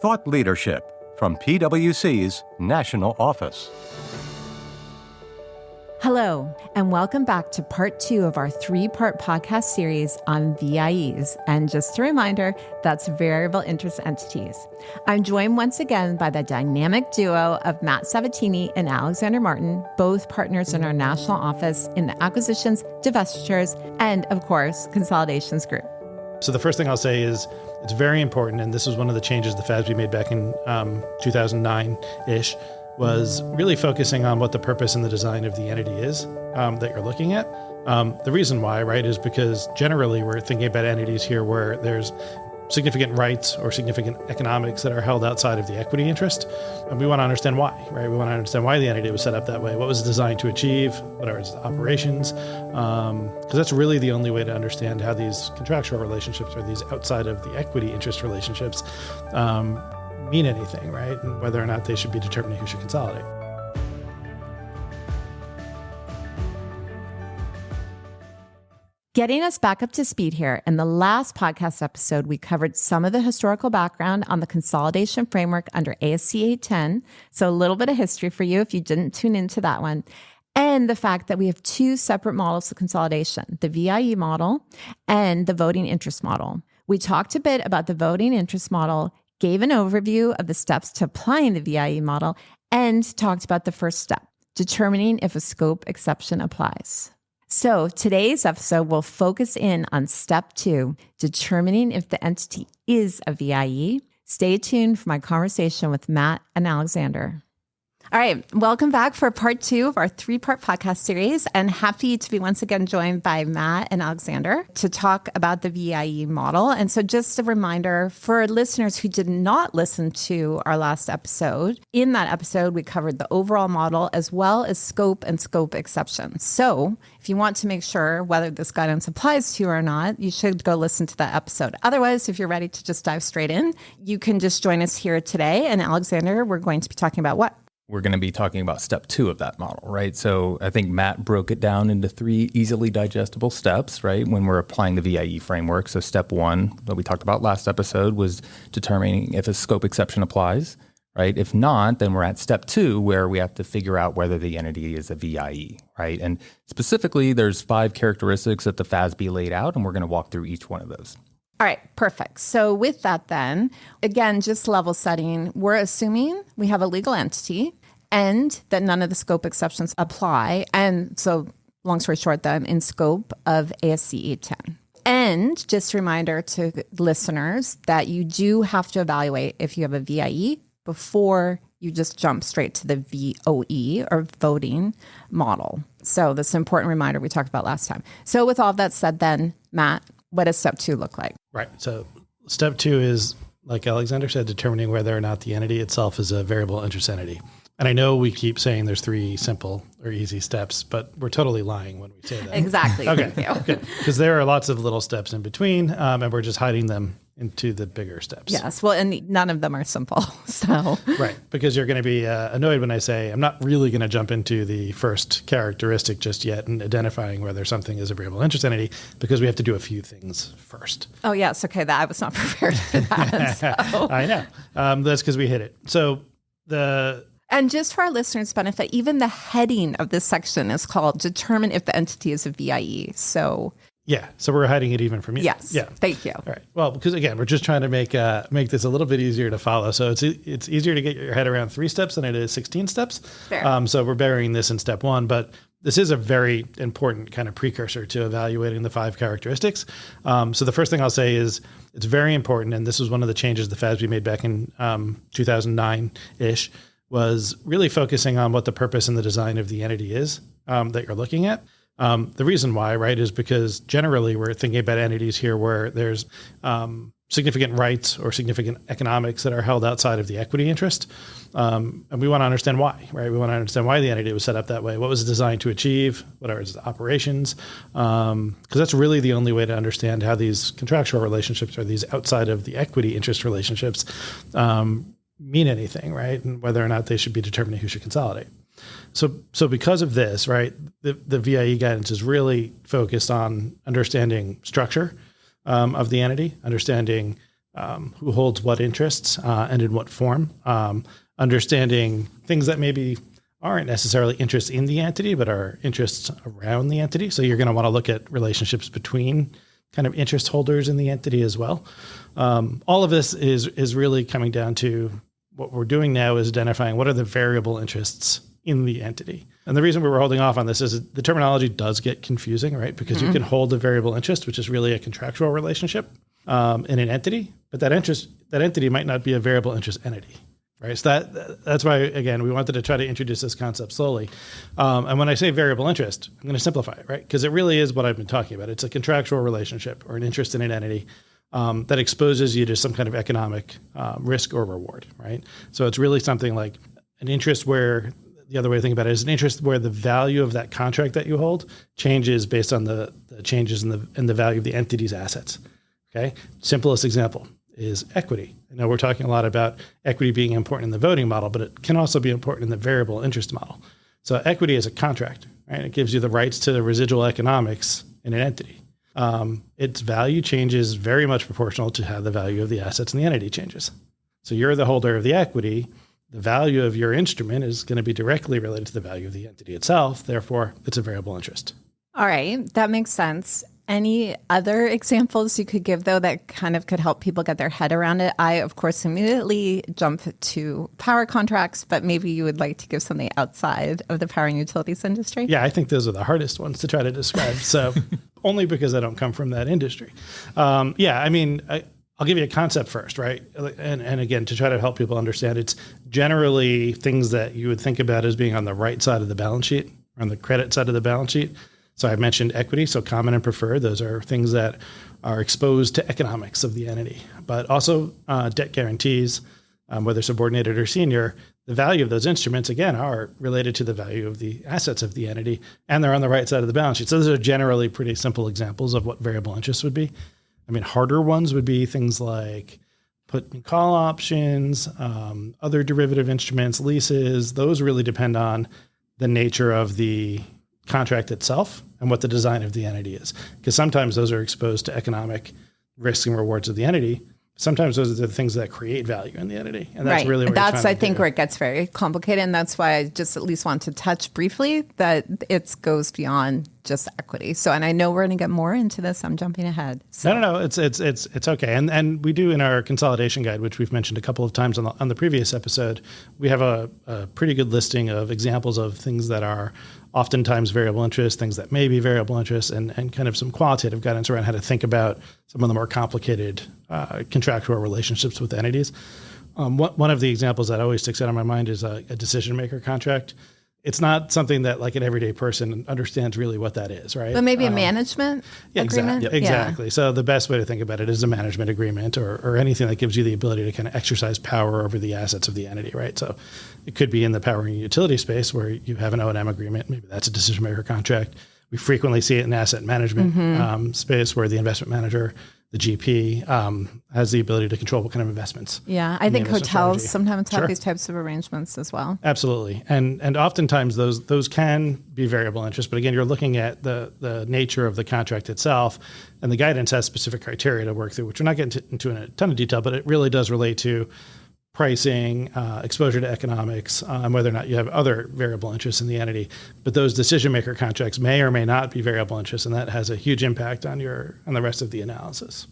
Thought Leadership from PwC's National Office. Hello, and welcome back to part 2 of our 3-part podcast series on VIEs. And just a reminder, that's variable interest entities. I'm joined once again by the dynamic duo of Matt Sabatini and Alexander Martin, both partners in our national office in the acquisitions, divestitures, and of course, consolidations group. So the first thing I'll say is it's very important, and this was one of the changes the FASB made back in 2009-ish, was really focusing on what the purpose and the design of the entity is that you're looking at. The reason why, right, is because generally we're thinking about entities here where there's significant rights or significant economics that are held outside of the equity interest. And we want to understand why, right? We want to understand why the entity was set up that way. What was it designed to achieve? What are its operations? Because that's really the only way to understand how these contractual relationships or these outside of the equity interest relationships mean anything, right? And whether or not they should be determining who should consolidate. Getting us back up to speed here, in the last podcast episode, we covered some of the historical background on the consolidation framework under ASC 810. So a little bit of history for you if you didn't tune into that one. And the fact that we have 2 separate models of consolidation, the VIE model and the voting interest model. We talked a bit about the voting interest model, gave an overview of the steps to applying the VIE model, and talked about the first step, determining if a scope exception applies. So today's episode will focus in on step 2, determining if the entity is a VIE. Stay tuned for my conversation with Matt and Alexander. All right, welcome back for part 2 of our 3-part podcast series, and happy to be once again joined by Matt and Alexander to talk about the VIE model. And so just a reminder for listeners who did not listen to our last episode, in that episode, we covered the overall model as well as scope and scope exceptions. So if you want to make sure whether this guidance applies to you or not, you should go listen to that episode. Otherwise, if you're ready to just dive straight in, you can just join us here today. And Alexander, we're going to be talking about what? We're going to be talking about step 2 of that model, right? So I think Matt broke it down into 3 easily digestible steps, right? When we're applying the VIE framework. So step 1 that we talked about last episode was determining if a scope exception applies, right? If not, then we're at step 2 where we have to figure out whether the entity is a VIE, right? And specifically, there's 5 characteristics that the FASB laid out, and we're going to walk through each one of those. All right, perfect. So with that then, again, just level setting, we're assuming we have a legal entity and that none of the scope exceptions apply. And so long story short, then in scope of ASC 810. And just a reminder to listeners that you do have to evaluate if you have a VIE before you just jump straight to the VOE or voting model. So that's an important reminder we talked about last time. So with all of that said then, Matt, what does step 2 look like? Right. So step 2 is, like Alexander said, determining whether or not the entity itself is a variable interest entity. And I know we keep saying there's 3 simple or easy steps, but we're totally lying when we say that. Exactly. Okay. Okay. Because there are lots of little steps in between, and we're just hiding them into the bigger steps. Yes. Well, and none of them are simple. So right. Because you're going to be annoyed when I say I'm not really going to jump into the first characteristic just yet and identifying whether something is a variable interest entity, because we have to do a few things first. Oh, yes. Okay. That I was not prepared for that. So. I know. That's because we hit it. So And just for our listeners' benefit, even the heading of this section is called Determine if the entity is a VIE. So yeah, so we're hiding it even from you. Yes. Yeah. Thank you. All right. Well, because again, we're just trying to make this a little bit easier to follow. So it's easier to get your head around 3 steps than it is 16 steps. Fair. So we're burying this in step 1, but this is a very important kind of precursor to evaluating the 5 characteristics. So the first thing I'll say is it's very important, and this was one of the changes the FASB made back in 2009-ish, was really focusing on what the purpose and the design of the entity is that you're looking at. The reason why, right, is because generally we're thinking about entities here where there's significant rights or significant economics that are held outside of the equity interest. And we want to understand why, right? We want to understand why the entity was set up that way. What was it designed to achieve? What are its operations? Because that's really the only way to understand how these contractual relationships or these outside of the equity interest relationships mean anything, right? And whether or not they should be determining who should consolidate. So because of this, right, the VIE guidance is really focused on understanding structure of the entity, understanding who holds what interests and in what form, understanding things that maybe aren't necessarily interests in the entity, but are interests around the entity. So you're going to want to look at relationships between kind of interest holders in the entity as well. All of this is really coming down to what we're doing now is identifying what are the variable interests in the entity. And the reason we were holding off on this is the terminology does get confusing, right? Because you can hold a variable interest, which is really a contractual relationship in an entity, but that entity might not be a variable interest entity. Right. So that's why, again, we wanted to try to introduce this concept slowly. And when I say variable interest, I'm going to simplify it, right? Because it really is what I've been talking about. It's a contractual relationship or an interest in an entity that exposes you to some kind of economic risk or reward, right? So it's really something like an interest where, the other way to think about it is an interest where the value of that contract that you hold changes based on the changes in the value of the entity's assets. Okay. Simplest example is equity. I know we're talking a lot about equity being important in the voting model, but it can also be important in the variable interest model. So equity is a contract, right? It gives you the rights to the residual economics in an entity. Its value changes very much proportional to how the value of the assets in the entity changes. So you're the holder of the equity. The value of your instrument is going to be directly related to the value of the entity itself. Therefore, it's a variable interest. All right. That makes sense. Any other examples you could give, though, that kind of could help people get their head around it? I, of course, immediately jump to power contracts, but maybe you would like to give something outside of the power and utilities industry? Yeah, I think those are the hardest ones to try to describe. So only because I don't come from that industry. I'll give you a concept first, right? And again, to try to help people understand, it's generally things that you would think about as being on the right side of the balance sheet, or on the credit side of the balance sheet. So I mentioned equity, so common and preferred. Those are things that are exposed to economics of the entity, but also debt guarantees, whether subordinated or senior. The value of those instruments, again, are related to the value of the assets of the entity, and they're on the right side of the balance sheet. So those are generally pretty simple examples of what variable interest would be. I mean, harder ones would be things like put and call options, other derivative instruments, leases. Those really depend on the nature of the contract itself and what the design of the entity is. Because sometimes those are exposed to economic risks and rewards of the entity. Sometimes those are the things that create value in the entity. And that's really what that's, I think, where it gets very complicated. And that's why I just at least want to touch briefly that it goes beyond just equity. So, and I know we're going to get more into this. I'm jumping ahead. So. No. It's okay. And we do in our consolidation guide, which we've mentioned a couple of times on the previous episode, we have a pretty good listing of examples of things that are oftentimes variable interest, things that may be variable interest, and kind of some qualitative guidance around how to think about some of the more complicated contractual relationships with entities. One of the examples that always sticks out in my mind is a decision maker contract. It's not something that like an everyday person understands really what that is, right? But maybe a management agreement? Exactly. Yeah. So the best way to think about it is a management agreement or anything that gives you the ability to kind of exercise power over the assets of the entity, right? So it could be in the power and utility space where you have an O&M agreement. Maybe that's a decision maker contract. We frequently see it in asset management space where the investment manager, the GP, has the ability to control what kind of investments. Yeah, I think hotels sometimes have these types of arrangements as well. Absolutely. And oftentimes those can be variable interest, but again, you're looking at the nature of the contract itself, and the guidance has specific criteria to work through, which we're not getting into in a ton of detail, but it really does relate to pricing, exposure to economics, and whether or not you have other variable interests in the entity. But those decision maker contracts may or may not be variable interests, and that has a huge impact on the rest of the analysis.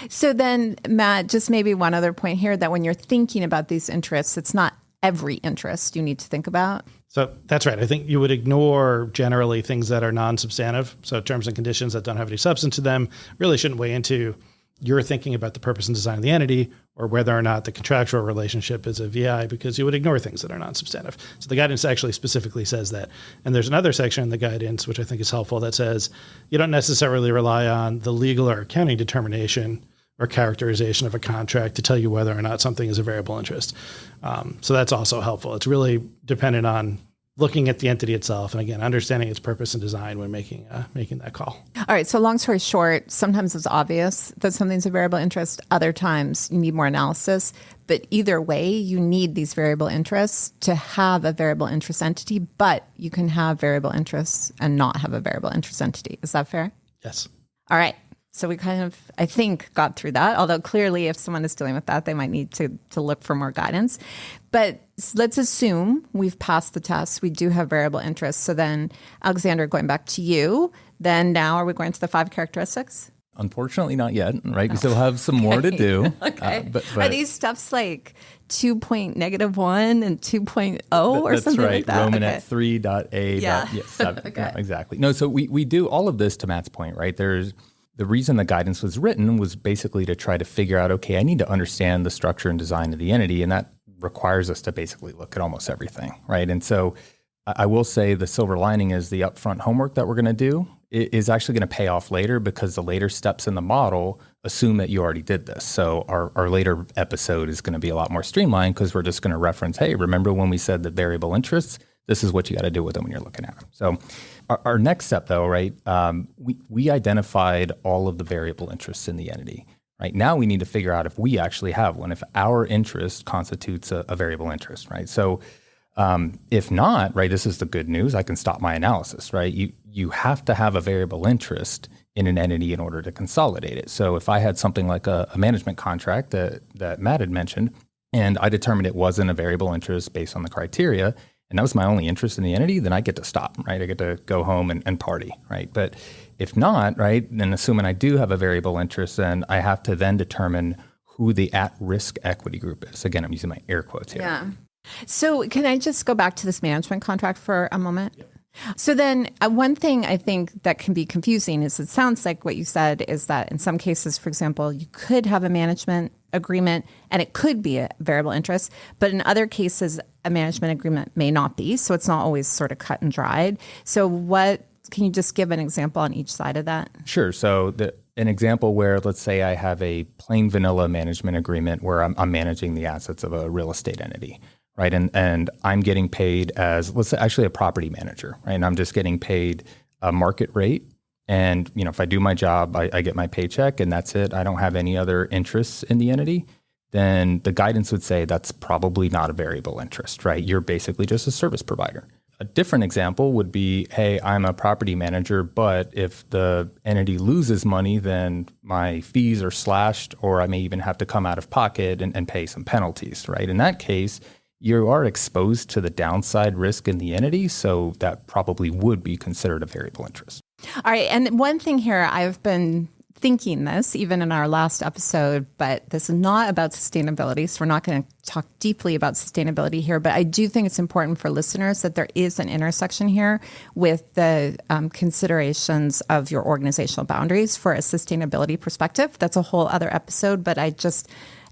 So then, Matt, just maybe one other point here, that when you're thinking about these interests, it's not every interest you need to think about. So that's right. I think you would ignore generally things that are non-substantive. So terms and conditions that don't have any substance to them really shouldn't weigh into your thinking about the purpose and design of the entity or whether or not the contractual relationship is a VI, because you would ignore things that are non-substantive. So the guidance actually specifically says that. And there's another section in the guidance, which I think is helpful, that says you don't necessarily rely on the legal or accounting determination or characterization of a contract to tell you whether or not something is a variable interest. So that's also helpful. It's really dependent on looking at the entity itself, and again, understanding its purpose and design when making that call. All right. So long story short, sometimes it's obvious that something's a variable interest. Other times you need more analysis. But either way, you need these variable interests to have a variable interest entity, but you can have variable interests and not have a variable interest entity. Is that fair? Yes. All right. So we kind of, I think, got through that. Although clearly if someone is dealing with that, they might need to look for more guidance. But let's assume we've passed the test. We do have variable interest. So then, Alexander, going back to you, then now are we going to the 5 characteristics? Unfortunately, not yet, right? We still have some more to do. Okay. But are these stuffs like 2.-1 and 2.0 or something like that? Romanet 3.A. Yeah. Yes, 7. Okay. No, exactly. No, so we do all of this to Matt's point, right? The reason the guidance was written was basically to try to figure out, okay, I need to understand the structure and design of the entity, and that requires us to basically look at almost everything, right? And so I will say the silver lining is the upfront homework that we're going to do is actually going to pay off later, because the later steps in the model assume that you already did this. So our later episode is going to be a lot more streamlined, because we're just going to reference, hey, remember when we said the variable interests? This is what you got to do with them when you're looking at them. So our next step, though, right, we identified all of the variable interests in the entity. Right now, we need to figure out if we actually have one, if our interest constitutes a variable interest, right? So if not, right, this is the good news. I can stop my analysis, right? You have to have a variable interest in an entity in order to consolidate it. So if I had something like a management contract that Matt had mentioned, and I determined it wasn't a variable interest based on the criteria, and that was my only interest in the entity, then I get to stop, right? I get to go home and party, right? But if not, right, then assuming I do have a variable interest, then I have to then determine who the at-risk equity group is. Again, I'm using my air quotes here. Yeah. So can I just go back to this management contract for a moment? Yep. So then one thing I think that can be confusing is it sounds like what you said is that in some cases, for example, you could have a management agreement and it could be a variable interest, but in other cases, a management agreement may not be. So it's not always sort of cut and dried. So can you just give an example on each side of that? Sure. So an example where, let's say I have a plain vanilla management agreement where I'm managing the assets of a real estate entity. Right. And I'm getting paid as, let's say, actually a property manager, right? And I'm just getting paid a market rate. And, if I do my job, I get my paycheck and that's it. I don't have any other interests in the entity. Then the guidance would say that's probably not a variable interest, right? You're basically just a service provider. A different example would be, hey, I'm a property manager, but if the entity loses money, then my fees are slashed, or I may even have to come out of pocket and pay some penalties, right? In that case, you are exposed to the downside risk in the entity, so that probably would be considered a variable interest. All right. And one thing here, I've been thinking this even in our last episode, but this is not about sustainability. So we're not going to talk deeply about sustainability here, but I do think it's important for listeners that there is an intersection here with the considerations of your organizational boundaries for a sustainability perspective. That's a whole other episode, but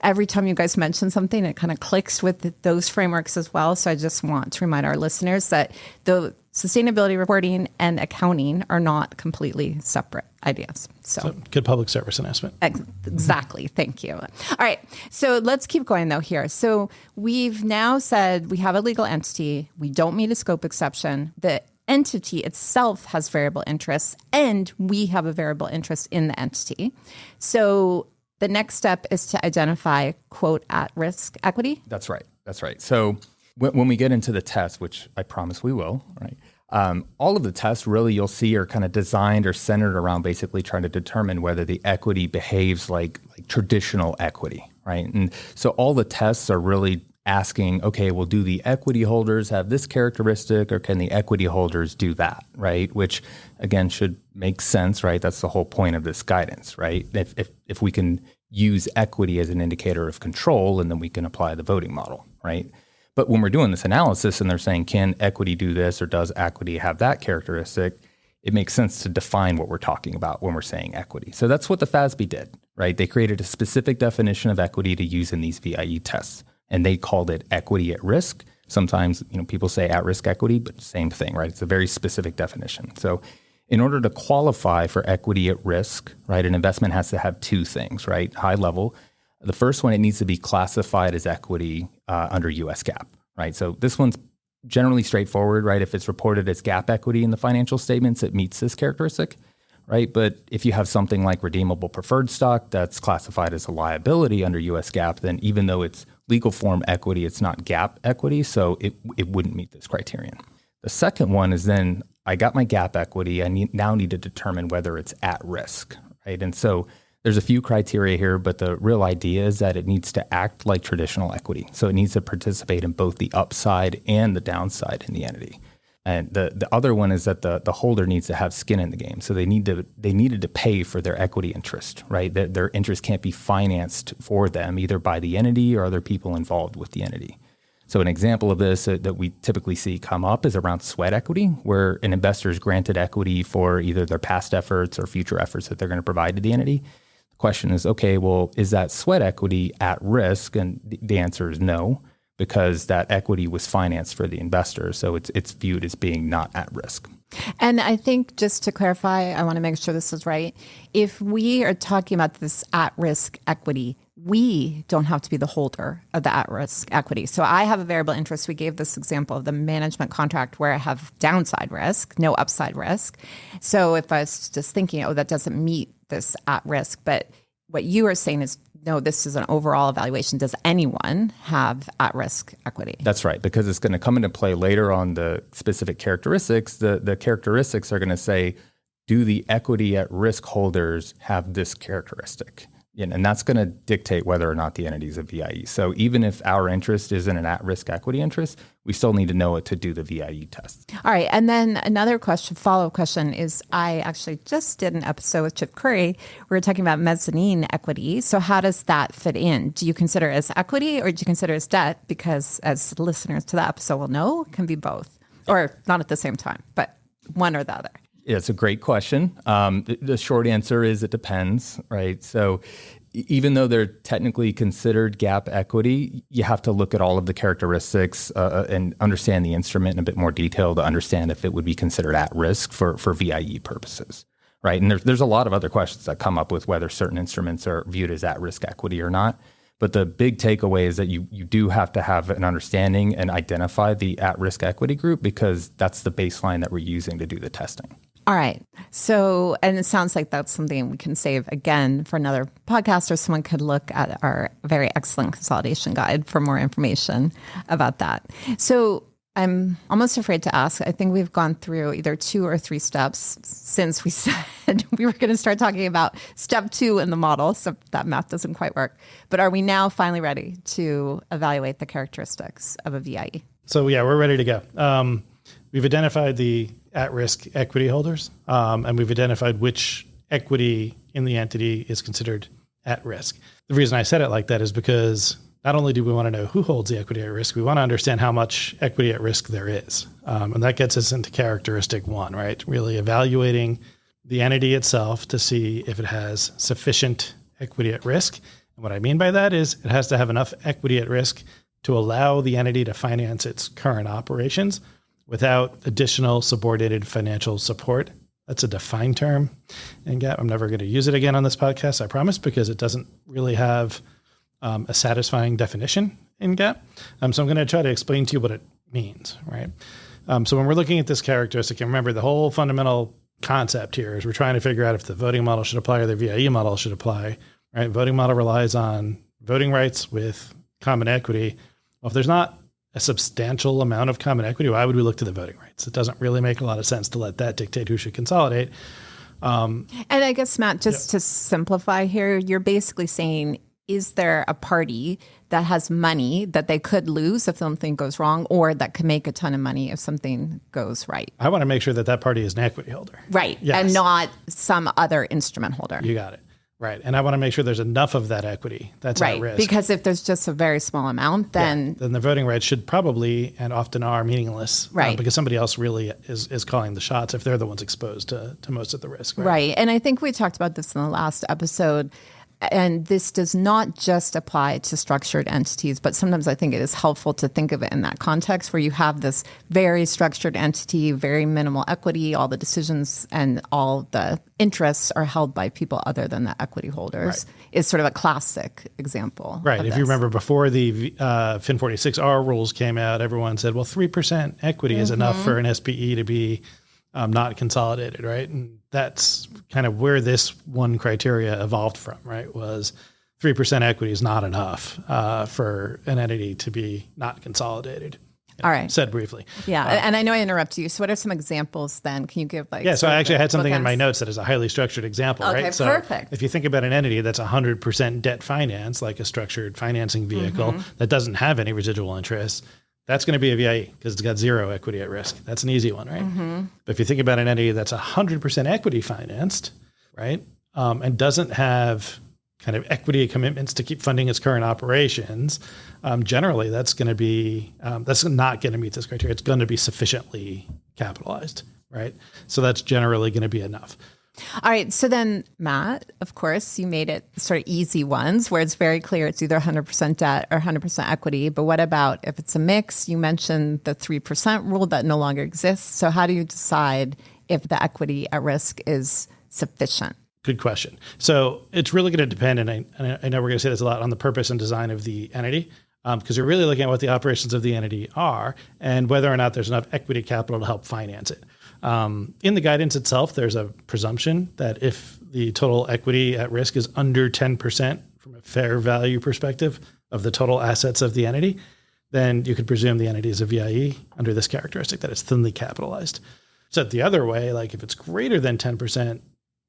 every time you guys mention something, it kind of clicks with those frameworks as well. So I just want to remind our listeners that the sustainability reporting and accounting are not completely separate ideas. So good public service announcement. Exactly. Thank you. All right. So let's keep going though here. So we've now said we have a legal entity. We don't meet a scope exception. The entity itself has variable interests, and we have a variable interest in the entity. So the next step is to identify, quote, at-risk equity. That's right. So when we get into the test, which I promise we will, right? All of the tests really you'll see are kind of designed or centered around basically trying to determine whether the equity behaves like traditional equity, right? And so all the tests are really asking, okay, well, do the equity holders have this characteristic, or can the equity holders do that, right? Which, again, should make sense, right? That's the whole point of this guidance, right? If we can use equity as an indicator of control, and then we can apply the voting model, right? But when we're doing this analysis and they're saying, can equity do this, or does equity have that characteristic, it makes sense to define what we're talking about when we're saying equity. So that's what the FASB did, right? They created a specific definition of equity to use in these VIE tests, and they called it equity at risk. Sometimes, people say at-risk equity, but same thing, right? It's a very specific definition. So in order to qualify for equity at risk, right, an investment has to have two things, right? High level. The first one, it needs to be classified as equity under US GAAP, right? So this one's generally straightforward, right? If it's reported as GAAP equity in the financial statements, it meets this characteristic, right? But if you have something like redeemable preferred stock that's classified as a liability under US GAAP, then even though it's legal form equity, it's not GAAP equity, so it wouldn't meet this criterion. The second one is then I got my GAAP equity. I now need to determine whether it's at risk, right? And so there's a few criteria here, but the real idea is that it needs to act like traditional equity. So it needs to participate in both the upside and the downside in the entity. And the other one is that the holder needs to have skin in the game. So they needed to pay for their equity interest, right? Their interest can't be financed for them either by the entity or other people involved with the entity. So an example of this that we typically see come up is around sweat equity, where an investor is granted equity for either their past efforts or future efforts that they're going to provide to the entity. The question is, okay, well, is that sweat equity at risk? And the answer is no, because that equity was financed for the investor. So it's viewed as being not at risk. And I think just to clarify, I want to make sure this is right. If we are talking about this at-risk equity, we don't have to be the holder of the at-risk equity. So I have a variable interest. We gave this example of the management contract where I have downside risk, no upside risk. So if I was just thinking, oh, that doesn't meet this at-risk, but what you are saying is, no, this is an overall evaluation. Does anyone have at-risk equity? That's right, because it's going to come into play later on the specific characteristics. The characteristics are going to say, do the equity at-risk holders have this characteristic? And that's going to dictate whether or not the entity is a VIE. So even if our interest isn't an at-risk equity interest, we still need to know it to do the VIE test. All right. And then another question, follow-up question is, I actually just did an episode with Chip Curry. We were talking about mezzanine equity. So how does that fit in? Do you consider it as equity or do you consider it as debt? Because as listeners to the episode will know, it can be both, or not at the same time, but one or the other. It's a great question. The short answer is it depends, right? So even though they're technically considered GAAP equity, you have to look at all of the characteristics and understand the instrument in a bit more detail to understand if it would be considered at risk for VIE purposes, right? And there's a lot of other questions that come up with whether certain instruments are viewed as at-risk equity or not. But the big takeaway is that you do have to have an understanding and identify the at-risk equity group, because that's the baseline that we're using to do the testing. All right. So, and it sounds like that's something we can save again for another podcast, or someone could look at our very excellent consolidation guide for more information about that. So I'm almost afraid to ask. I think we've gone through either 2 or 3 steps since we said we were going to start talking about step 2 in the model. So that math doesn't quite work. But are we now finally ready to evaluate the characteristics of a VIE? So yeah, we're ready to go. We've identified the at-risk equity holders, and we've identified which equity in the entity is considered at risk. The reason I said it like that is because not only do we want to know who holds the equity at risk, we want to understand how much equity at risk there is. And that gets us into characteristic 1, right? Really evaluating the entity itself to see if it has sufficient equity at risk. And what I mean by that is it has to have enough equity at risk to allow the entity to finance its current operations without additional subordinated financial support. That's a defined term in GAAP. I'm never going to use it again on this podcast, I promise, because it doesn't really have a satisfying definition in GAAP. So I'm going to try to explain to you what it means, right? So when we're looking at this characteristic, and remember the whole fundamental concept here is we're trying to figure out if the voting model should apply or the VIE model should apply, right? Voting model relies on voting rights with common equity. Well, if there's not a substantial amount of common equity, why would we look to the voting rights? It doesn't really make a lot of sense to let that dictate who should consolidate. And I guess, Matt, just to simplify here, you're basically saying, is there a party that has money that they could lose if something goes wrong, or that could make a ton of money if something goes right? I want to make sure that that party is an equity holder. Right. Yes. And not some other instrument holder. You got it. Right. And I want to make sure there's enough of that equity that's at risk. Because if there's just a very small amount, then the voting rights should probably and often are meaningless. Right. Because somebody else really is calling the shots if they're the ones exposed to most of the risk. Right. And I think we talked about this in the last episode. And this does not just apply to structured entities, but sometimes I think it is helpful to think of it in that context where you have this very structured entity, very minimal equity, all the decisions and all the interests are held by people other than the equity holders, is sort of a classic example. Right. If you remember before the FIN 46R rules came out, everyone said, well, 3% equity is enough for an SPE to be not consolidated, right? And that's kind of where this one criteria evolved from, right? Was 3% equity is not enough for an entity to be not consolidated. All right. said briefly. Yeah. And I know I interrupted you. So what are some examples then? Can you give Yeah, so I actually had something in my notes that is a highly structured example, okay, right? So perfect. if you think about an entity that's 100% debt finance, like a structured financing vehicle that doesn't have any residual interest, that's going to be a VIE because it's got zero equity at risk. That's an easy one, right? But if you think about an entity that's 100% equity financed, right, and doesn't have kind of equity commitments to keep funding its current operations, generally that's going to be, that's not going to meet this criteria. It's going to be sufficiently capitalized, right? So that's generally going to be enough. All right. So then, Matt, of course, you made it sort of easy ones where it's very clear it's either 100% debt or 100% equity. But what about if it's a mix? You mentioned the 3% rule that no longer exists. So how do you decide if the equity at risk is sufficient? Good question. So it's really going to depend, and I know we're going to say this a lot, on the purpose and design of the entity, because you're really looking at what the operations of the entity are and whether or not there's enough equity capital to help finance it. In the guidance itself, there's a presumption that if the total equity at risk is under 10% from a fair value perspective of the total assets of the entity, then you could presume the entity is a VIE under this characteristic, that it's thinly capitalized. So the other way, like if it's greater than 10%,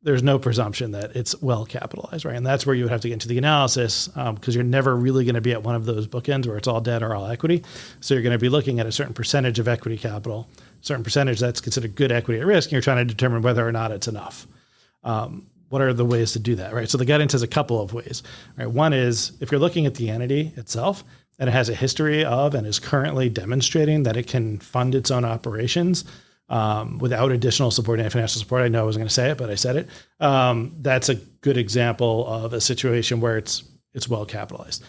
there's no presumption that it's well capitalized, right? And that's where you would have to get into the analysis because you're never really going to be at one of those bookends where it's all debt or all equity. So you're going to be looking at a certain percentage of equity capital, a certain percentage that's considered good equity at risk, and you're trying to determine whether or not it's enough. What are the ways to do that, right? So the guidance has a couple of ways, right? One is if you're looking at the entity itself and it has a history of and is currently demonstrating that it can fund its own operations, without additional subordinate financial support. I know I wasn't going to say it, but I said it. That's a good example of a situation where it's well capitalized.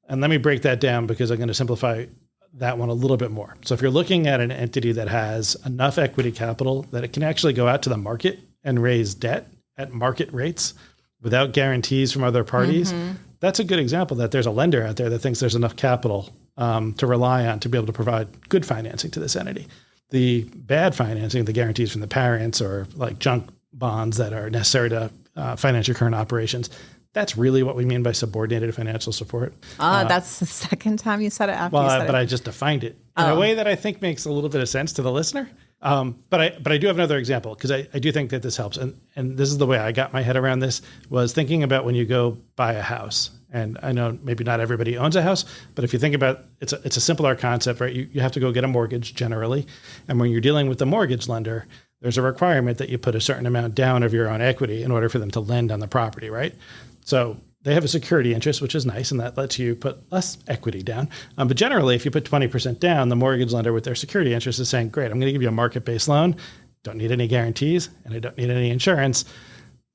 And let me break that down because I'm going to simplify that one a little bit more. So if you're looking at an entity that has enough equity capital that it can actually go out to the market and raise debt at market rates without guarantees from other parties, that's a good example that there's a lender out there that thinks there's enough capital to rely on to be able to provide good financing to this entity. The bad financing, the guarantees from the parents or like junk bonds that are necessary to finance your current operations, that's really what we mean by subordinated financial support. That's the second time you said it after you said it. I just defined it in a way that I think makes a little bit of sense to the listener. But I do have another example because I do think that this helps. And this is the way I got my head around this was thinking about when you go buy a house. And I know maybe not everybody owns a house, but if you think about it's a simpler concept, right? You have to go get a mortgage generally. And when you're dealing with the mortgage lender, there's a requirement that you put a certain amount down of your own equity in order for them to lend on the property, right? So they have a security interest, which is nice, and that lets you put less equity down. But generally, if you put 20% down, the mortgage lender with their security interest is saying, great, I'm going to give you a market-based loan. Don't need any guarantees, and I don't need any insurance.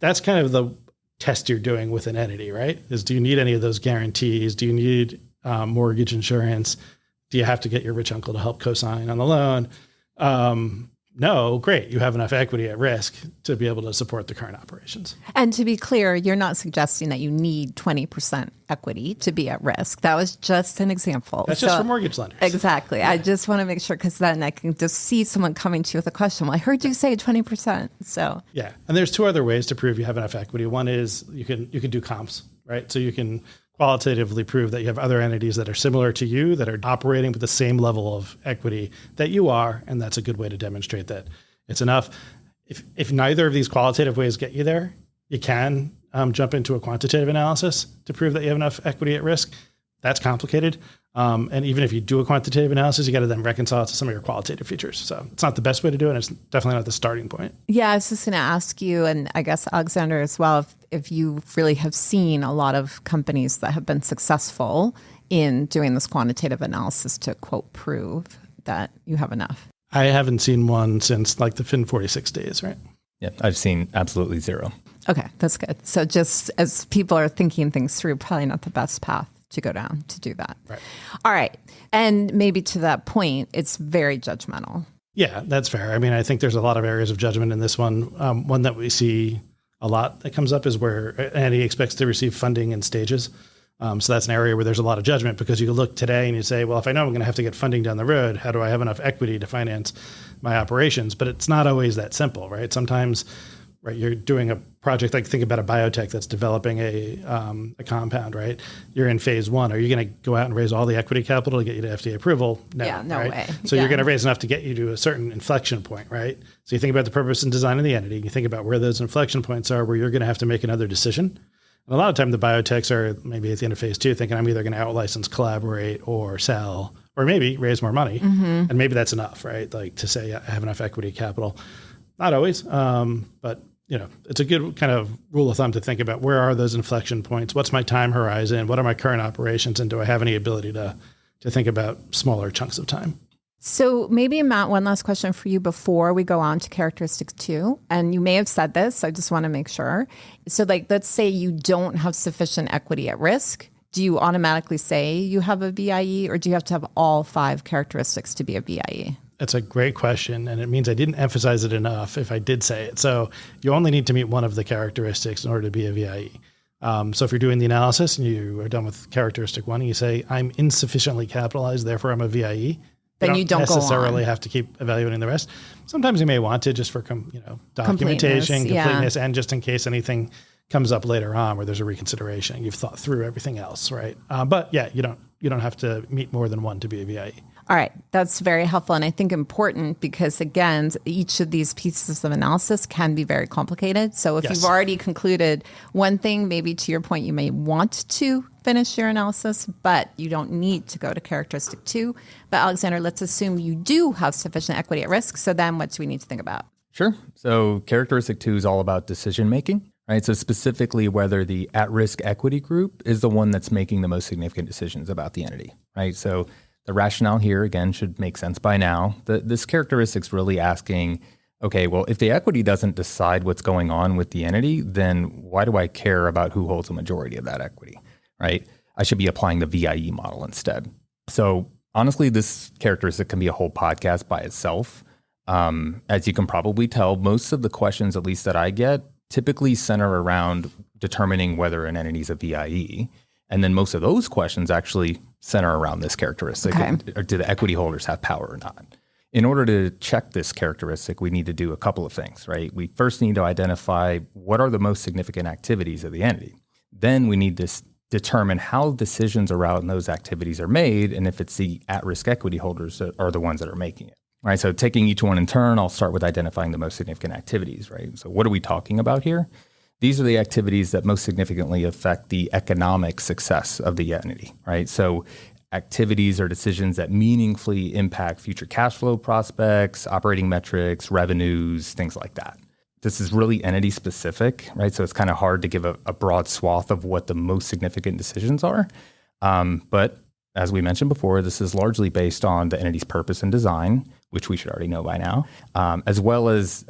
That's kind of the test you're doing with an entity, right? Is do you need any of those guarantees? Do you need mortgage insurance? Do you have to get your rich uncle to help co-sign on the loan? No, great. You have enough equity at risk to be able to support the current operations. And to be clear, you're not suggesting that you need 20% equity to be at risk. That was just an example. That's just for mortgage lenders. Exactly. Yeah. I just want to make sure because then I can just see someone coming to you with a question. Well, I heard you say 20%. So yeah. And there's two other ways to prove you have enough equity. One is you can do comps, right? So you can qualitatively prove that you have other entities that are similar to you that are operating with the same level of equity that you are, and that's a good way to demonstrate that it's enough. If neither of these qualitative ways get you there, you can jump into a quantitative analysis to prove that you have enough equity at risk. That's complicated. And even if you do a quantitative analysis, you got to then reconcile it to some of your qualitative features. So it's not the best way to do it. And it's definitely not the starting point. Yeah, I was just going to ask you, and I guess Alexander as well, if you really have seen a lot of companies that have been successful in doing this quantitative analysis to, quote, prove that you have enough. I haven't seen one since like the Fin 46 days, right? Yeah, I've seen absolutely zero. Okay, that's good. So just as people are thinking things through, probably not the best path to go down to do that. Right. All right. And maybe to that point, it's very judgmental. Yeah, that's fair. I mean, I think there's a lot of areas of judgment in this one. One that we see a lot that comes up is where an entity expects to receive funding in stages. So that's an area where there's a lot of judgment because you look today and you say, well, if I know I'm going to have to get funding down the road, how do I have enough equity to finance my operations? But it's not always that simple, right? Sometimes right? You're doing a project, like think about a biotech that's developing a compound, right? You're in phase one. Are you going to go out and raise all the equity capital to get you to FDA approval? No, Yeah, no right? way. So you're going to raise enough to get you to a certain inflection point, right? So you think about the purpose and design of the entity. You think about where those inflection points are, where you're going to have to make another decision. And a lot of time the biotechs are maybe at the end of phase two thinking I'm either going to out-license, collaborate, or sell, or maybe raise more money. And maybe that's enough, right? Like to say I have enough equity capital. Not always, but it's a good kind of rule of thumb to think about where are those inflection points? What's my time horizon? What are my current operations? And do I have any ability to think about smaller chunks of time? So maybe, Matt, one last question for you before we go on to characteristic 2. And you may have said this, I just want to make sure. So let's say you don't have sufficient equity at risk. Do you automatically say you have a VIE, or do you have to have all 5 characteristics to be a VIE? That's a great question, and it means I didn't emphasize it enough if I did say it. So you only need to meet one of the characteristics in order to be a VIE. So if you're doing the analysis and you are done with characteristic 1 and you say, I'm insufficiently capitalized, therefore I'm a VIE, then you don't necessarily go on. have to keep evaluating the rest. Sometimes you may want to just for documentation, completeness, and just in case anything comes up later on where there's a reconsideration. You've thought through everything else, right? But yeah, you don't have to meet more than one to be a VIE. All right. That's very helpful. And I think important because, again, each of these pieces of analysis can be very complicated. So if you've already concluded one thing, maybe to your point, you may want to finish your analysis, but you don't need to go to characteristic 2. But Alexander, let's assume you do have sufficient equity at risk. So then what do we need to think about? Sure. So characteristic 2 is all about decision making, right? So specifically whether the at-risk equity group is the one that's making the most significant decisions about the entity, right? So the rationale here, again, should make sense by now. This characteristic's really asking, okay, well, if the equity doesn't decide what's going on with the entity, then why do I care about who holds the majority of that equity, right? I should be applying the VIE model instead. So honestly, this characteristic can be a whole podcast by itself. As you can probably tell, most of the questions, at least that I get, typically center around determining whether an entity is a VIE. And then most of those questions actually center around this characteristic. Okay. Or do the equity holders have power or not? In order to check this characteristic, we need to do a couple of things, right? We first need to identify what are the most significant activities of the entity. Then we need to determine how decisions around those activities are made and if it's the at-risk equity holders that are the ones that are making it. Right, so taking each one in turn, I'll start with identifying the most significant activities, right? So what are we talking about here? These are the activities that most significantly affect the economic success of the entity, right? So activities or decisions that meaningfully impact future cash flow prospects, operating metrics, revenues, things like that. This is really entity specific, right? So it's kind of hard to give a broad swath of what the most significant decisions are. But as we mentioned before, this is largely based on the entity's purpose and design, which we should already know by now, as well as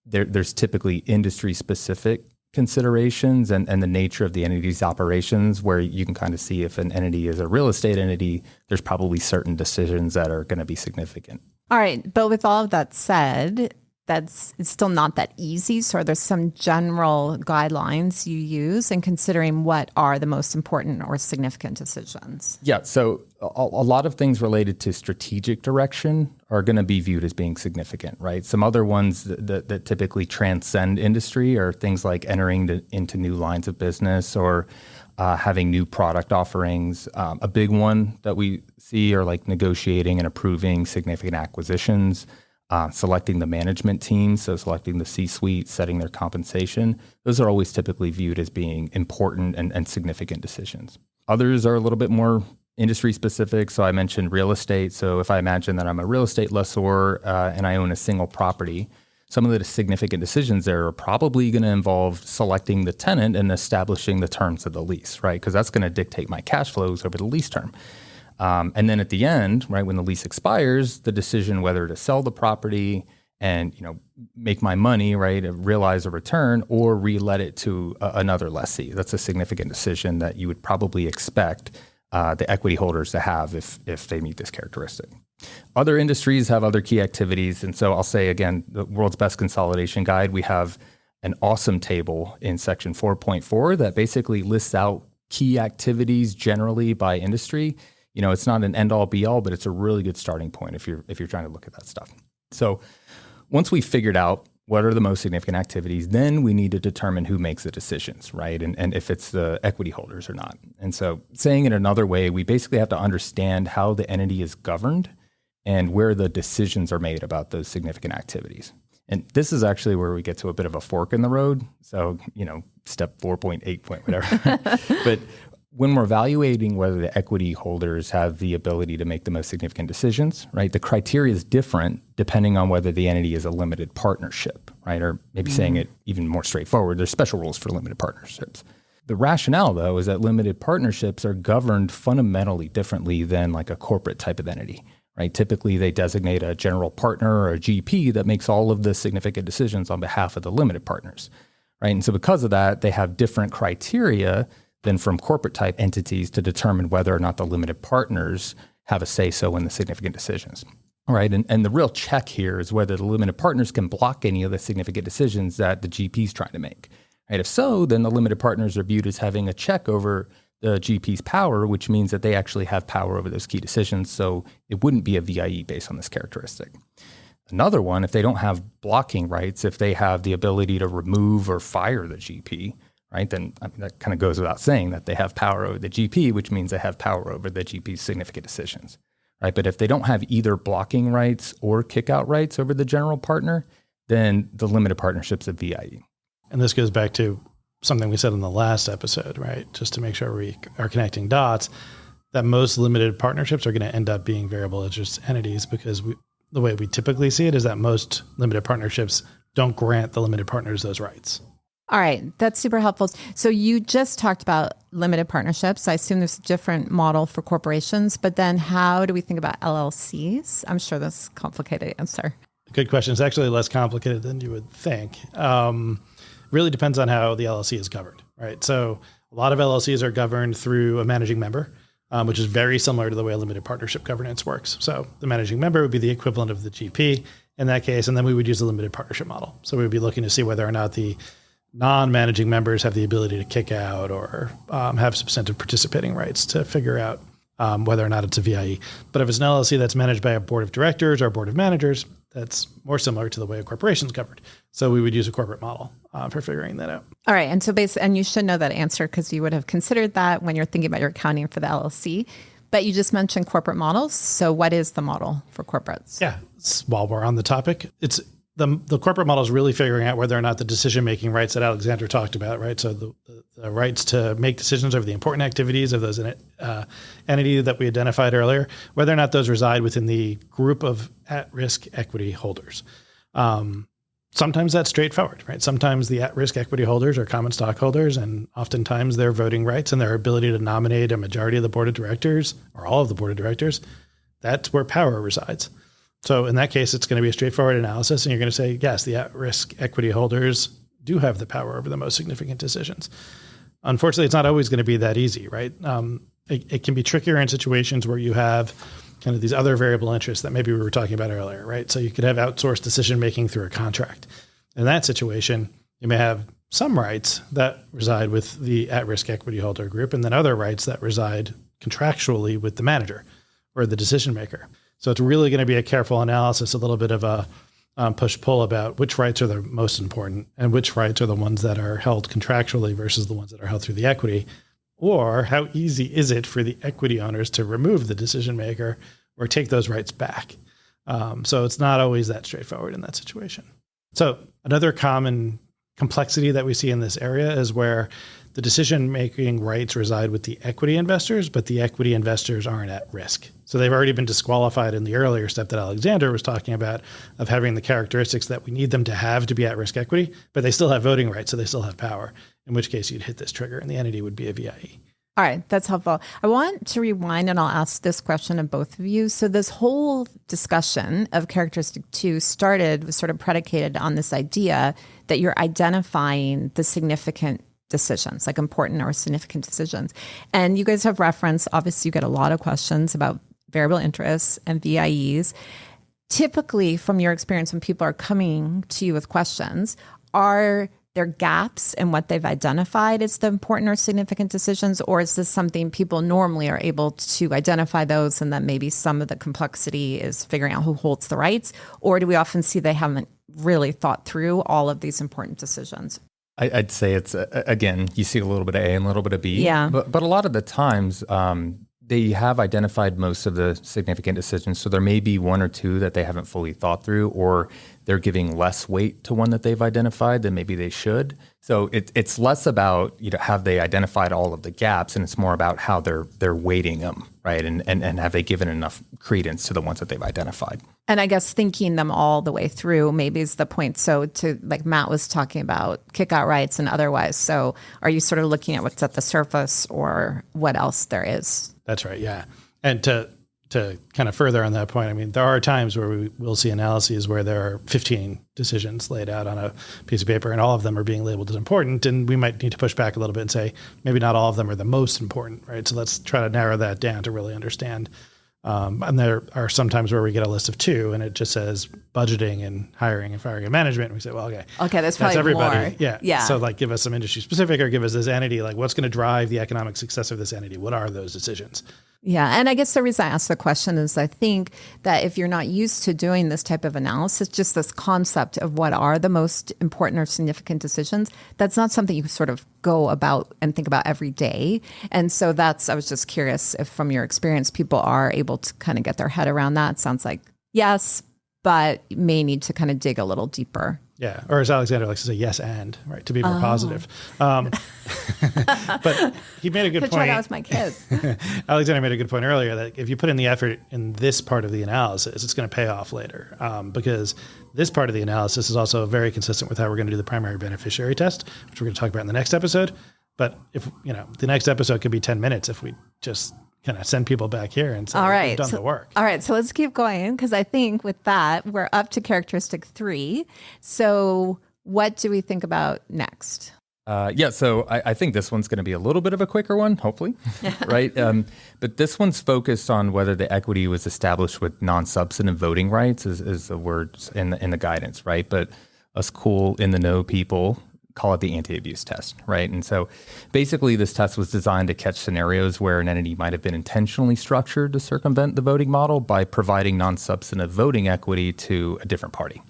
there's typically industry-specific considerations and the nature of the entity's operations, where you can kind of see if an entity is a real estate entity, there's probably certain decisions that are going to be significant. All right. But with all of that said, it's still not that easy. So there's some general guidelines you use in considering what are the most important or significant decisions. Yeah. So a lot of things related to strategic direction are going to be viewed as being significant, right? Some other ones that typically transcend industry are things like entering into new lines of business or having new product offerings. A big one that we see are like negotiating and approving significant acquisitions. Selecting the management team, so selecting the C-suite, setting their compensation. Those are always typically viewed as being important and significant decisions. Others are a little bit more industry specific. So I mentioned real estate. So if I imagine that I'm a real estate lessor and I own a single property, some of the significant decisions there are probably going to involve selecting the tenant and establishing the terms of the lease, right? Because that's going to dictate my cash flows over the lease term. And then at the end, right, when the lease expires, the decision whether to sell the property and, make my money, right, realize a return or re-let it to another lessee. That's a significant decision that you would probably expect the equity holders to have if they meet this characteristic. Other industries have other key activities. And so I'll say again, the World's Best Consolidation Guide, we have an awesome table in section 4.4 that basically lists out key activities generally by industry. It's not an end-all be-all, but it's a really good starting point if you're trying to look at that stuff. So once we've figured out what are the most significant activities? Then we need to determine who makes the decisions, right? And if it's the equity holders or not. And so saying it another way, we basically have to understand how the entity is governed and where the decisions are made about those significant activities. And this is actually where we get to a bit of a fork in the road. So, step 4.8 point, whatever. But when we're evaluating whether the equity holders have the ability to make the most significant decisions, right, the criteria is different depending on whether the entity is a limited partnership, right? Or maybe saying it even more straightforward, there's special rules for limited partnerships. The rationale, though, is that limited partnerships are governed fundamentally differently than like a corporate type of entity, right? Typically, they designate a general partner or a GP that makes all of the significant decisions on behalf of the limited partners, right? And so because of that, they have different criteria than from corporate type entities to determine whether or not the limited partners have a say-so in the significant decisions, right? And the real check here is whether the limited partners can block any of the significant decisions that the GP is trying to make, right? If so, then the limited partners are viewed as having a check over the GP's power, which means that they actually have power over those key decisions. So it wouldn't be a VIE based on this characteristic. Another one, if they don't have blocking rights, if they have the ability to remove or fire the GP, right, then that kind of goes without saying that they have power over the GP, which means they have power over the GP's significant decisions, right? But if they don't have either blocking rights or kick-out rights over the general partner, then the limited partnership's a VIE. And this goes back to something we said in the last episode, right? Just to make sure we are connecting dots, that most limited partnerships are going to end up being variable interest entities because the way we typically see it is that most limited partnerships don't grant the limited partners those rights. All right. That's super helpful. So you just talked about limited partnerships. I assume there's a different model for corporations, but then how do we think about LLCs? I'm sure that's a complicated answer. Good question. It's actually less complicated than you would think. Really depends on how the LLC is governed, right? So a lot of LLCs are governed through a managing member, which is very similar to the way a limited partnership governance works. So the managing member would be the equivalent of the GP in that case, and then we would use a limited partnership model. So we would be looking to see whether or not the non-managing members have the ability to kick out or have substantive participating rights to figure out whether or not it's a VIE. But if it's an LLC that's managed by a board of directors or a board of managers, that's more similar to the way a corporation is governed. So we would use a corporate model for figuring that out. All right. And so and you should know that answer because you would have considered that when you're thinking about your accounting for the LLC. But you just mentioned corporate models. So what is the model for corporates? Yeah. While we're on the topic, it's the corporate model is really figuring out whether or not the decision-making rights that Alexander talked about, right? So the rights to make decisions over the important activities of those entity that we identified earlier, whether or not those reside within the group of at-risk equity holders. Sometimes that's straightforward, right? Sometimes the at-risk equity holders are common stockholders, and oftentimes their voting rights and their ability to nominate a majority of the board of directors or all of the board of directors, that's where power resides. So in that case, it's going to be a straightforward analysis, and you're going to say, yes, the at-risk equity holders do have the power over the most significant decisions. Unfortunately, it's not always going to be that easy, right? It can be trickier in situations where you have kind of these other variable interests that maybe we were talking about earlier, right? So you could have outsourced decision-making through a contract. In that situation, you may have some rights that reside with the at-risk equity holder group, and then other rights that reside contractually with the manager or the decision maker. So it's really going to be a careful analysis, a little bit of a push-pull about which rights are the most important and which rights are the ones that are held contractually versus the ones that are held through the equity, or how easy is it for the equity owners to remove the decision maker or take those rights back. So it's not always that straightforward in that situation. So another common complexity that we see in this area is where the decision-making rights reside with the equity investors, but the equity investors aren't at risk. So they've already been disqualified in the earlier step that Alexander was talking about of having the characteristics that we need them to have to be at-risk equity, but they still have voting rights, so they still have power, in which case you'd hit this trigger and the entity would be a VIE. All right, that's helpful. I want to rewind and I'll ask this question of both of you. So this whole discussion of characteristic 2 was sort of predicated on this idea that you're identifying the significant decisions, like important or significant decisions. And you guys have referenced, obviously you get a lot of questions about variable interests and VIEs. Typically, from your experience, when people are coming to you with questions, are there gaps in what they've identified as the important or significant decisions, or is this something people normally are able to identify those and then maybe some of the complexity is figuring out who holds the rights? Or do we often see they haven't really thought through all of these important decisions? I'd say it's, again, you see a little bit of A and a little bit of B. Yeah. But a lot of the times, they have identified most of the significant decisions. So there may be one or two that they haven't fully thought through, or they're giving less weight to one that they've identified than maybe they should. So it's less about, have they identified all of the gaps, and it's more about how they're weighting them, right? And have they given enough credence to the ones that they've identified? And I guess thinking them all the way through maybe is the point. So to, like Matt was talking about, kick out rights and otherwise. So are you sort of looking at what's at the surface or what else there is? That's right. Yeah. And to kind of further on that point, I mean, there are times where we will see analyses where there are 15 decisions laid out on a piece of paper and all of them are being labeled as important. And we might need to push back a little bit and say, maybe not all of them are the most important, right? So let's try to narrow that down to really understand. And there are some times where we get a list of 2 and it just says budgeting and hiring and firing and management. And we say, well, okay, that's probably everybody. more. Yeah. So like give us some industry specific or give us this entity, like what's going to drive the economic success of this entity? What are those decisions? Yeah. And I guess the reason I asked the question is I think that if you're not used to doing this type of analysis, just this concept of what are the most important or significant decisions, that's not something you sort of go about and think about every day. And so I was just curious if from your experience, people are able to kind of get their head around that. It sounds like yes, but may need to kind of dig a little deeper. Yeah. Or as Alexander likes to say, yes, and, right, to be more positive. But he made a good point. Try that with my kids. Alexander made a good point earlier that if you put in the effort in this part of the analysis, it's going to pay off later. Because this part of the analysis is also very consistent with how we're going to do the primary beneficiary test, which we're going to talk about in the next episode. But if, the next episode could be 10 minutes if we just kind of send people back here and say, we've done the work. All right. So let's keep going, because I think with that, we're up to characteristic 3. So what do we think about next? So I think this one's going to be a little bit of a quicker one, hopefully, right? But this one's focused on whether the equity was established with non-substantive voting rights is the words in the guidance, right? But us cool in the know people call it the anti-abuse test, right? And so basically this test was designed to catch scenarios where an entity might have been intentionally structured to circumvent the voting model by providing non-substantive voting equity to a different party,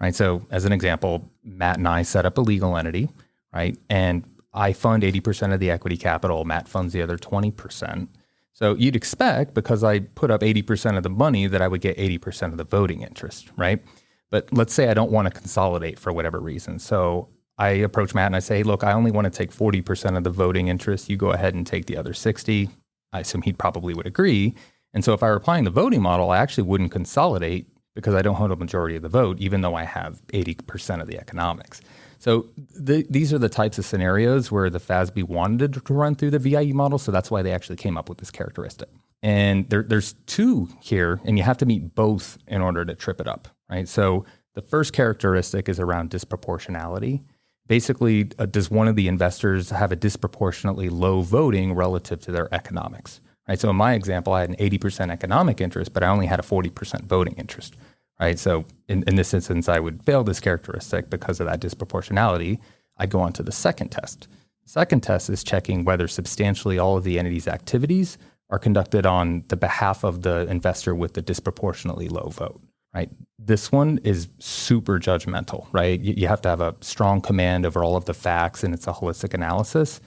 right? So as an example, Matt and I set up a legal entity, right? And I fund 80% of the equity capital, Matt funds the other 20%. So you'd expect, because I put up 80% of the money, that I would get 80% of the voting interest, right? But let's say I don't want to consolidate for whatever reason. So I approach Matt and I say, look, I only want to take 40% of the voting interest. You go ahead and take the other 60. I assume he probably would agree. And so if I were applying the voting model, I actually wouldn't consolidate because I don't hold a majority of the vote, even though I have 80% of the economics. So these are the types of scenarios where the FASB wanted to run through the VIE model. So that's why they actually came up with this characteristic. And there's 2 here, and you have to meet both in order to trip it up, right? So the first characteristic is around disproportionality. Basically, does one of the investors have a disproportionately low voting relative to their economics? Right. So in my example, I had an 80% economic interest, but I only had a 40% voting interest. Right. So in this instance, I would fail this characteristic because of that disproportionality. I'd go on to the second test. The second test is checking whether substantially all of the entity's activities are conducted on the behalf of the investor with the disproportionately low vote. Right. This one is super judgmental, right? You have to have a strong command over all of the facts, and it's a holistic analysis.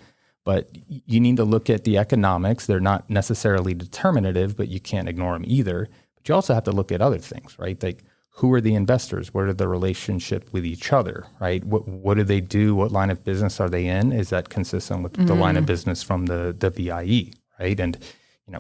But you need to look at the economics. They're not necessarily determinative, but you can't ignore them either. But you also have to look at other things, right? Like, who are the investors? What are the relationship with each other, right? What do they do? What line of business are they in? Is that consistent with the line of business from the VIE, right? And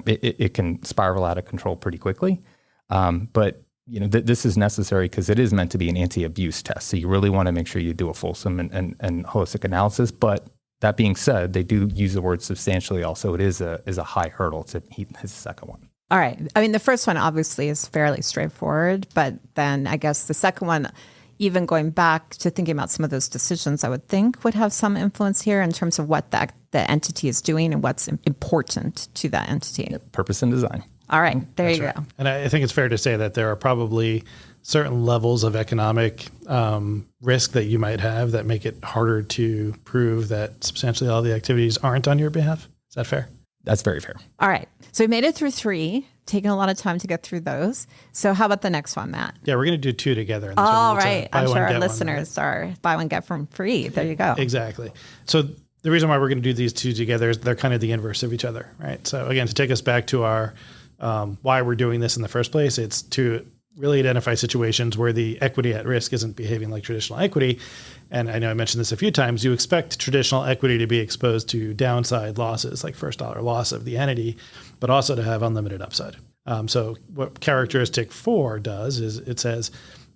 it can spiral out of control pretty quickly. But this is necessary because it is meant to be an anti-abuse test. So you really want to make sure you do a fulsome and holistic analysis. But that being said, they do use the word substantially also. It is a high hurdle to hit his second one. All right. I mean, the first one obviously is fairly straightforward, but then I guess the second one, even going back to thinking about some of those decisions, I would think would have some influence here in terms of what the entity is doing and what's important to that entity. Yep. Purpose and design. All right. There you go. And I think it's fair to say that there are probably certain levels of economic risk that you might have that make it harder to prove that substantially all the activities aren't on your behalf. Is that fair? That's very fair. All right. So we made it through 3. taken a lot of time to get through those. So how about the next one, Matt? Yeah, we're going to do two together. In this All one. right. I'm sure our listeners are buy one, get one free. There you go. Exactly. So the reason why we're going to do these two together is they're kind of the inverse of each other, right? So again, to take us back to our why we're doing this in the first place, it's to really identify situations where the equity at risk isn't behaving like traditional equity. And I know I mentioned this a few times. You expect traditional equity to be exposed to downside losses, like first dollar loss of the entity, but also to have unlimited upside. So what characteristic 4 does is it says,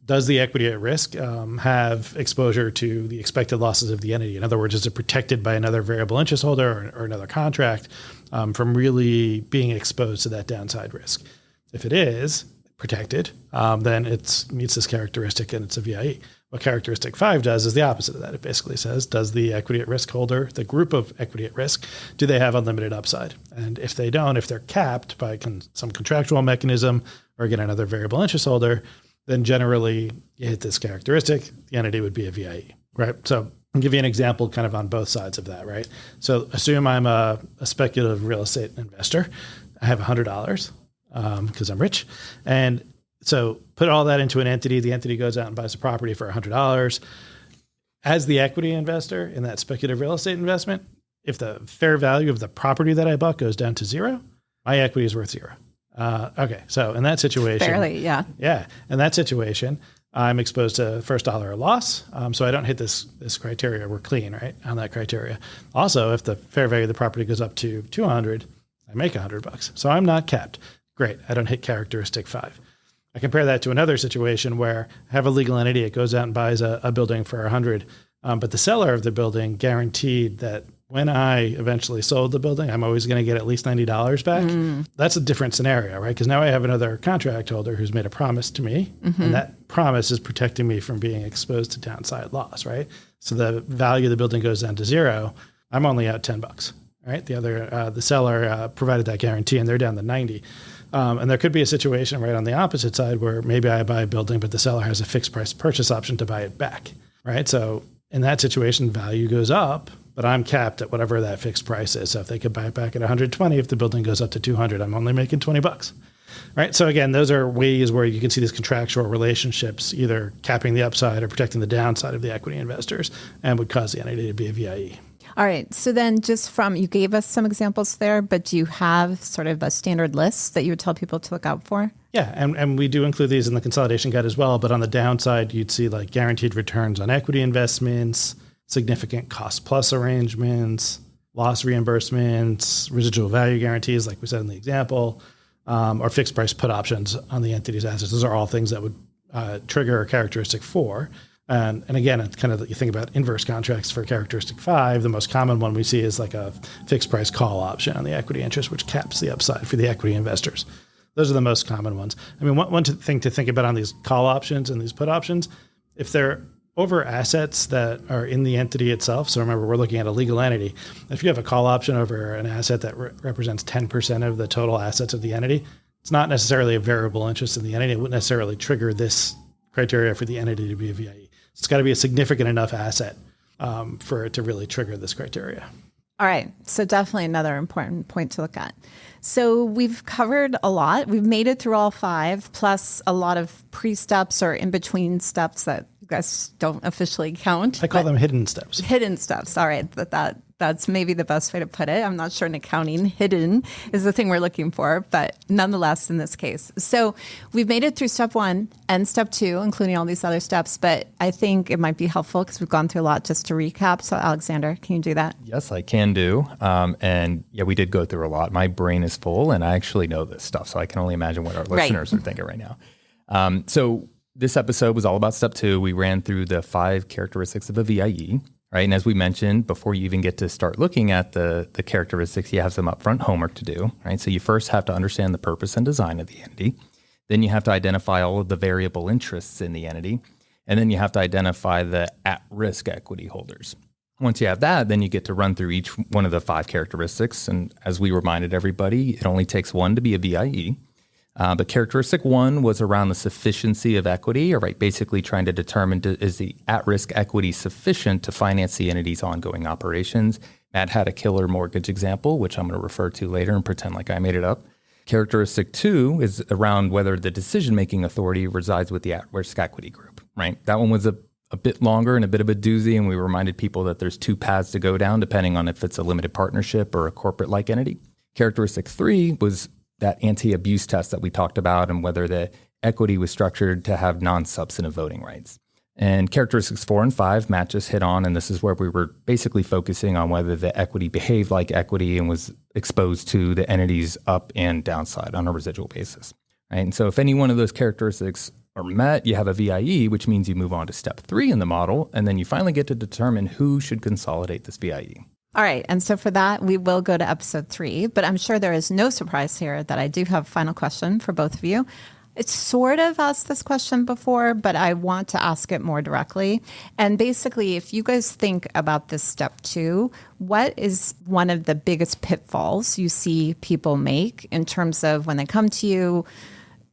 does the equity at risk have exposure to the expected losses of the entity? In other words, is it protected by another variable interest holder or another contract from really being exposed to that downside risk? If it is protected, then it meets this characteristic and it's a VIE. What characteristic 5 does is the opposite of that. It basically says, does the equity at risk holder, the group of equity at risk, do they have unlimited upside? And if they don't, if they're capped by some contractual mechanism or again, another variable interest holder, then generally you hit this characteristic, the entity would be a VIE, right? So I'll give you an example kind of on both sides of that, right? So assume I'm a speculative real estate investor. I have $100 because I'm rich. And so put all that into an entity. The entity goes out and buys a property for $100. As the equity investor in that speculative real estate investment, if the fair value of the property that I bought goes down to zero, my equity is worth zero. Okay, so in that situation, Fairly, yeah. Yeah, in that situation, I'm exposed to first dollar loss, so I don't hit this criteria. We're clean, right, on that criteria. Also, if the fair value of the property goes up to 200, I make $100. So I'm not capped. Great, I don't hit characteristic 5. I compare that to another situation where I have a legal entity. It goes out and buys a building for 100, but the seller of the building guaranteed that when I eventually sold the building, I'm always going to get at least $90 back. That's a different scenario, right? Because now I have another contract holder who's made a promise to me, and that promise is protecting me from being exposed to downside loss, right? So the value of the building goes down to zero. I'm only out $10, right? The seller provided that guarantee, and they're down to 90. And there could be a situation right on the opposite side where maybe I buy a building, but the seller has a fixed price purchase option to buy it back, right? So in that situation, value goes up, but I'm capped at whatever that fixed price is. So if they could buy it back at 120, if the building goes up to 200, I'm only making $20, right? So again, those are ways where you can see these contractual relationships, either capping the upside or protecting the downside of the equity investors, and would cause the entity to be a VIE. All right. So then you gave us some examples there, but do you have sort of a standard list that you would tell people to look out for? Yeah, and we do include these in the consolidation guide as well. But on the downside, you'd see like guaranteed returns on equity investments, significant cost plus arrangements, loss reimbursements, residual value guarantees, like we said in the example, or fixed price put options on the entity's assets. Those are all things that would trigger a characteristic 4. And again, it's kind of, you think about inverse contracts for characteristic 5. The most common one we see is like a fixed price call option on the equity interest, which caps the upside for the equity investors. Those are the most common ones. I mean, one thing to think about on these call options and these put options, if they're over assets that are in the entity itself. So remember, we're looking at a legal entity. If you have a call option over an asset that represents 10% of the total assets of the entity, it's not necessarily a variable interest in the entity. It wouldn't necessarily trigger this criteria for the entity to be a VIE. It's got to be a significant enough asset for it to really trigger this criteria. All right. So definitely another important point to look at. So we've covered a lot. We've made it through all 5, plus a lot of pre-steps or in-between steps that you guys don't officially count. I call them hidden steps. Hidden steps. All right. That's maybe the best way to put it. I'm not sure in accounting, hidden is the thing we're looking for, but nonetheless in this case. So we've made it through step 1 and step 2, including all these other steps, but I think it might be helpful because we've gone through a lot just to recap. So Alexander, can you do that? Yes, I can do. And yeah, we did go through a lot. My brain is full and I actually know this stuff. So I can only imagine what our listeners are thinking right now. So this episode was all about step 2. We ran through the 5 characteristics of a VIE. Right. And as we mentioned, before you even get to start looking at the characteristics, you have some upfront homework to do. Right. So you first have to understand the purpose and design of the entity. Then you have to identify all of the variable interests in the entity. And then you have to identify the at-risk equity holders. Once you have that, then you get to run through each one of the 5 characteristics. And as we reminded everybody, it only takes one to be a VIE. But characteristic 1 was around the sufficiency of equity, or right, basically trying to determine is the at-risk equity sufficient to finance the entity's ongoing operations. Matt had a killer mortgage example, which I'm going to refer to later and pretend like I made it up. Characteristic 2 is around whether the decision-making authority resides with the at-risk equity group, right? That one was a bit longer and a bit of a doozy, and we reminded people that there's two paths to go down depending on if it's a limited partnership or a corporate-like entity. Characteristic 3 was that anti-abuse test that we talked about and whether the equity was structured to have non-substantive voting rights. And characteristics 4 and 5, Matt just hit on, and this is where we were basically focusing on whether the equity behaved like equity and was exposed to the entity's up and downside on a residual basis. Right? And so if any one of those characteristics are met, you have a VIE, which means you move on to step 3 in the model, and then you finally get to determine who should consolidate this VIE. All right. And so for that, we will go to episode 3, but I'm sure there is no surprise here that I do have a final question for both of you. It's sort of asked this question before, but I want to ask it more directly. And basically, if you guys think about this step 2, what is one of the biggest pitfalls you see people make in terms of when they come to you,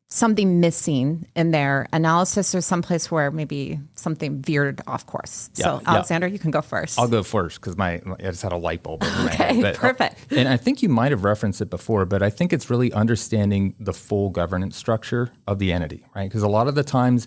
something missing in their analysis or someplace where maybe something veered off course? So Alexander, you can go first. I'll go first because I just had a light bulb. Okay, perfect. And I think you might have referenced it before, but I think it's really understanding the full governance structure of the entity, right? Because a lot of the times,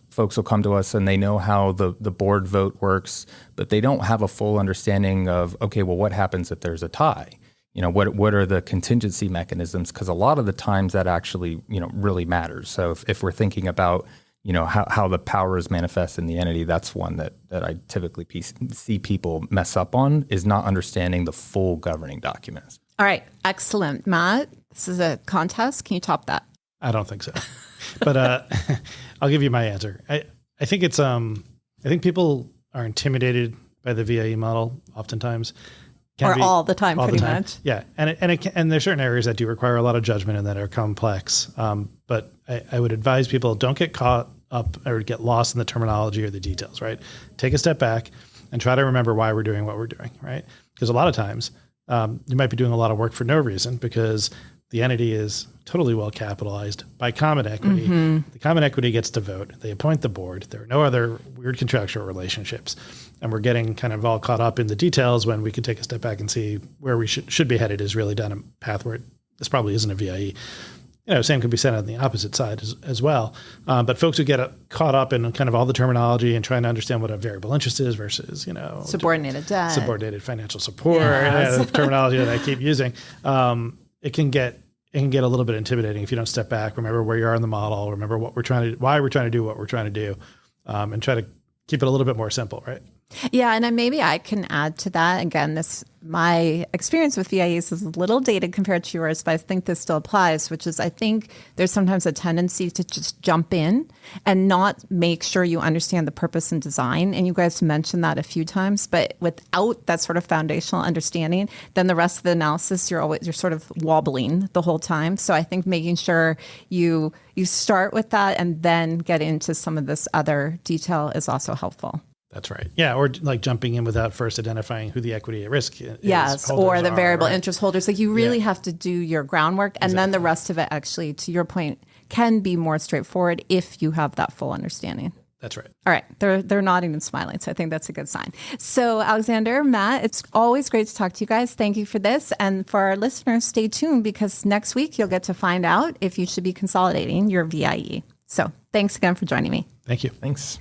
folks will come to us and they know how the board vote works, but they don't have a full understanding of, okay, well, what happens if there's a tie? What are the contingency mechanisms? Because a lot of the times that actually, really matters. So if we're thinking about, how the power is manifest in the entity, that's one that I typically see people mess up on, is not understanding the full governing documents. All right. Excellent. Matt, this is a contest. Can you top that? I don't think so. But I'll give you my answer. I think it's I think people are intimidated by the VIE model oftentimes. All the time, pretty much. Yeah. And there's certain areas that do require a lot of judgment and that are complex. But I would advise people, don't get caught up or get lost in the terminology or the details, right? Take a step back and try to remember why we're doing what we're doing, right? Because a lot of times you might be doing a lot of work for no reason because the entity is totally well capitalized by common equity. Mm-hmm. The common equity gets to vote. They appoint the board. There are no other weird contractual relationships. And we're getting kind of all caught up in the details when we could take a step back and see where we should be headed is really down a path where this probably isn't a VIE. Same could be said on the opposite side as well. But folks who get caught up in kind of all the terminology and trying to understand what a variable interest is versus, subordinated debt, subordinated financial support, the terminology that I keep using, it can get a little bit intimidating if you don't step back, remember where you are in the model, remember why we're trying to do what we're trying to do, and try to keep it a little bit more simple, right? Yeah, and then maybe I can add to that. Again, my experience with VIEs is a little dated compared to yours, but I think this still applies, which is I think there's sometimes a tendency to just jump in and not make sure you understand the purpose and design. And you guys mentioned that a few times, but without that sort of foundational understanding, then the rest of the analysis, you're sort of wobbling the whole time. So I think making sure you start with that and then get into some of this other detail is also helpful. That's right. Yeah, or like jumping in without first identifying who the equity at risk is. Yes, or the variable interest holders. Like you really have to do your groundwork, and then the rest of it actually, to your point, can be more straightforward if you have that full understanding. That's right. All right. They're nodding and smiling, so I think that's a good sign. So Alexander, Matt, it's always great to talk to you guys. Thank you for this. And for our listeners, stay tuned because next week you'll get to find out if you should be consolidating your VIE. So thanks again for joining me. Thank you. Thanks.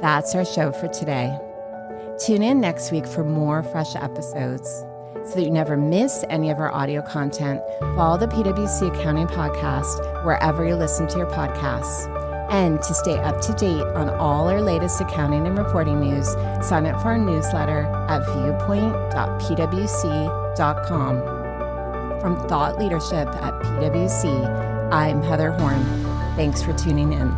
That's our show for today. Tune in next week for more fresh episodes. So that you never miss any of our audio content, follow the PwC Accounting Podcast wherever you listen to your podcasts. And to stay up to date on all our latest accounting and reporting news, sign up for our newsletter at viewpoint.pwc.com. From Thought Leadership at PwC, I'm Heather Horn. Thanks for tuning in.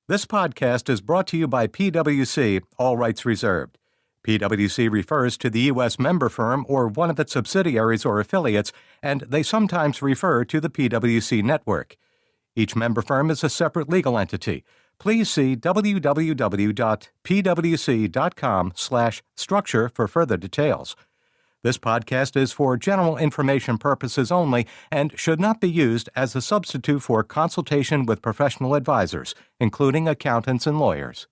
This podcast is brought to you by PwC, all rights reserved. PwC refers to the U.S. member firm or one of its subsidiaries or affiliates, and they sometimes refer to the PwC network. Each member firm is a separate legal entity. Please see www.pwc.com/structure for further details. This podcast is for general information purposes only and should not be used as a substitute for consultation with professional advisors, including accountants and lawyers.